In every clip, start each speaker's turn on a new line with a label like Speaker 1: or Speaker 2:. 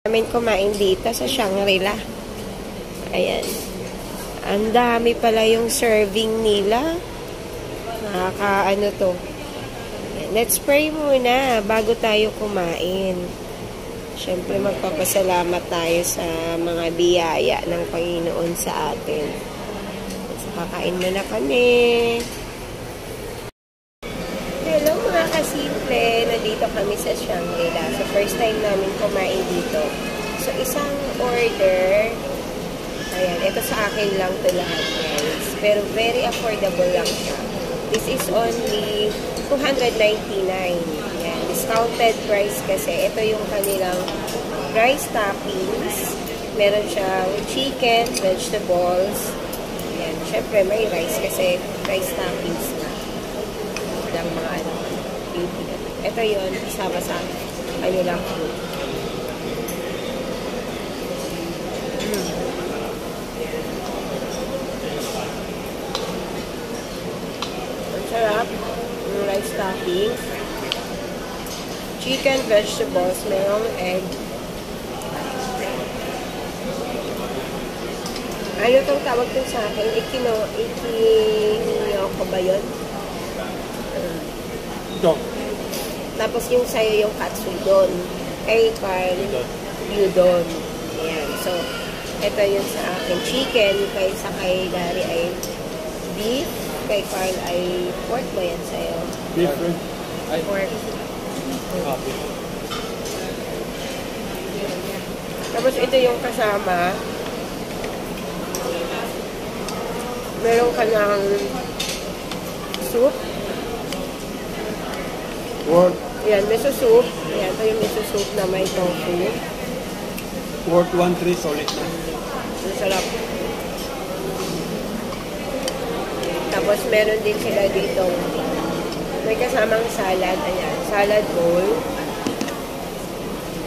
Speaker 1: Namin kumain dito sa Shangri-La. Ayan. Ang dami pala yung serving nila. Nakakaano to. Let's pray muna bago tayo kumain. Siyempre magpapasalamat tayo sa mga biyaya ng Panginoon sa atin. So, kakain muna kami. Hello mga kasimple, nandito kami sa Shangri-La. So first time namin kumain dito. So isang order, ayan, ito sa akin lang to lahat guys. Pero very affordable lang siya. This is only $299. Ayan, discounted price kasi. Ito yung kanilang rice toppings. Meron siyang chicken, vegetables. Ayan, syempre may rice kasi rice toppings na. Lang mga ano, ito yun, isama sa ano lang food. Ang sarap yung rice toppings, chicken, vegetables, merong egg. Ano itong tawag dun sa akin? Ikinoko ba yun?
Speaker 2: Ito.
Speaker 1: Tapos yung sa'yo yung katsudon. Kay Carl, udon. Ayan. So, ito yung sa akin. Chicken. Kay Gary ay beef. Kay Carl ay pork ba yan sa'yo?
Speaker 2: Beef.
Speaker 1: Pork. Tapos ito yung kasama. Meron ka ng soup.
Speaker 2: Worth.
Speaker 1: Ayan, miso soup. Ayan, ito yung miso soup na may tofu.
Speaker 2: Worth 1-3 solid na.
Speaker 1: Ang sarap. Tapos meron din sila dito. May kasamang salad. Ayan, salad bowl.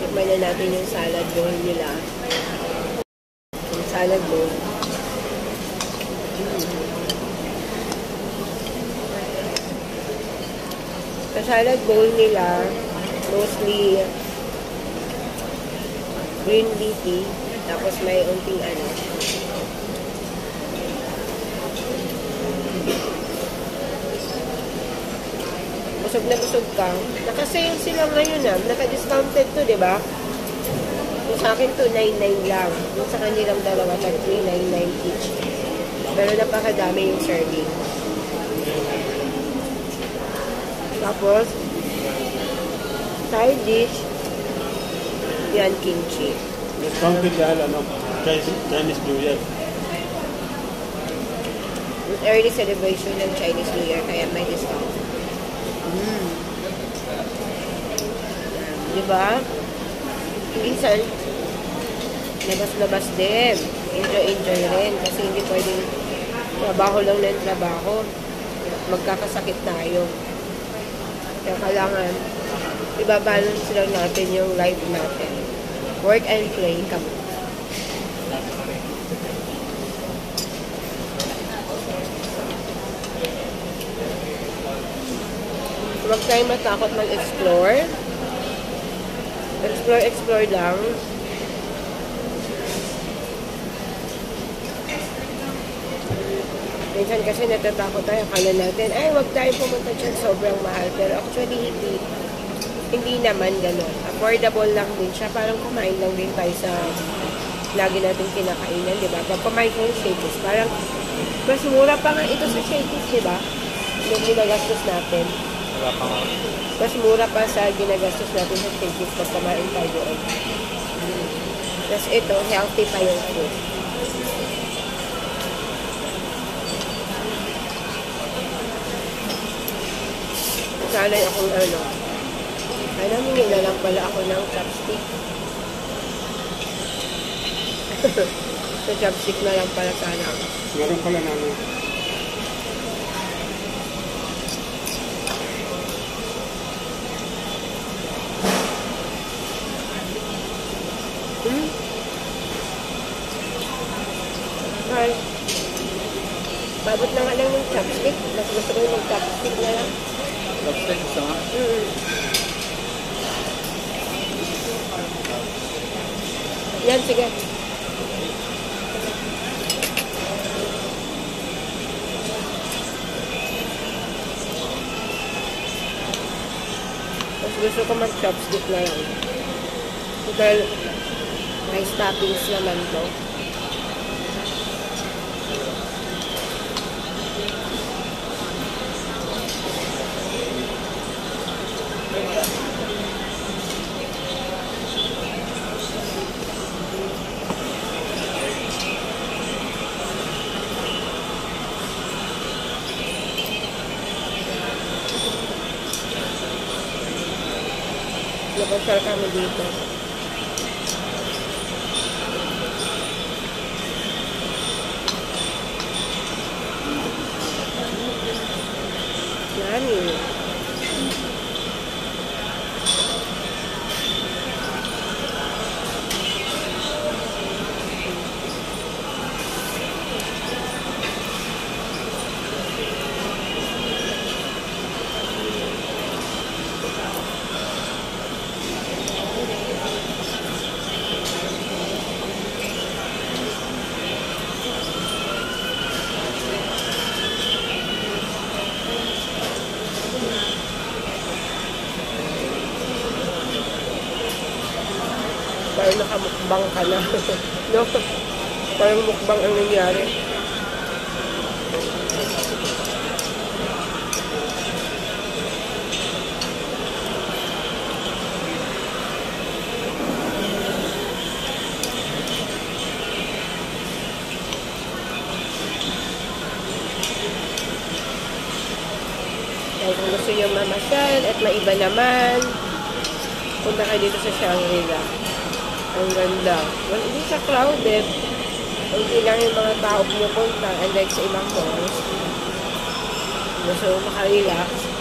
Speaker 1: Tikman na natin yung salad bowl nila. Yung salad bowl. Sa salad bowl nila, mostly green leafy, tapos may unting ano. Busog na busog ka. Nakasale sila ngayon naka-discounted to, di ba? Yung sa akin $299 lang. Yung sa kanilang dalawa, $399 each. Pero napakadami yung serving. Tapos, side dish, yan, kimchi.
Speaker 2: Discounted dahil Chinese New Year.
Speaker 1: Early celebration ng Chinese New Year, kaya may discount. Diba? Minsan, labas-labas din. Enjoy rin. Kasi hindi pwedeng trabaho lang ng trabaho. Magkakasakit tayo. Kaya kailangan ibabalance lang natin yung life natin. Work and play. Come on. Huwag tayong matakot mag-explore. Explore lang. Minsan kasi natatakot tayo, akala natin, ay, wag tayo pumunta dyan, sobrang mahal. Pero actually, hindi naman ganun. Affordable lang din siya. Parang kumain lang din tayo sa lagi natin kinakainan, di ba? Pag kumain ko yung Shakey's, parang mas mura pa nga ito sa Shakey's, di ba? Yung ginagastos natin. Mas mura pa sa ginagastos natin sa Shakey's pag kumain tayo doon. Tapos ito, healthy pa yung food. Sana akong ano. Ano, hindi na lang pala ako ng chopstick. Sa chopstick na lang pala sana.
Speaker 2: Meron pala namin.
Speaker 1: Ay. Babot na nga lang ng chopstick. Mas gusto ko yung mag-chopstick na lang.
Speaker 2: Chopstick, gusto nga?
Speaker 1: Yan, sige. Mas gusto ko mag-chopstick na lang. Dahil may toppings naman to. Napasal kami dito. Yummy. Parang nakamukbang ka na. No? Parang mukbang ang nangyari. Kaya kung gusto nyo mamasyal at maiba naman, punta kayo dito sa Shangri-La. Ang ganda. Well, hindi siya crowded. Hindi lang yung mga tao pumupunta. Unlike sa ibang malls. Gusto mo makarelax.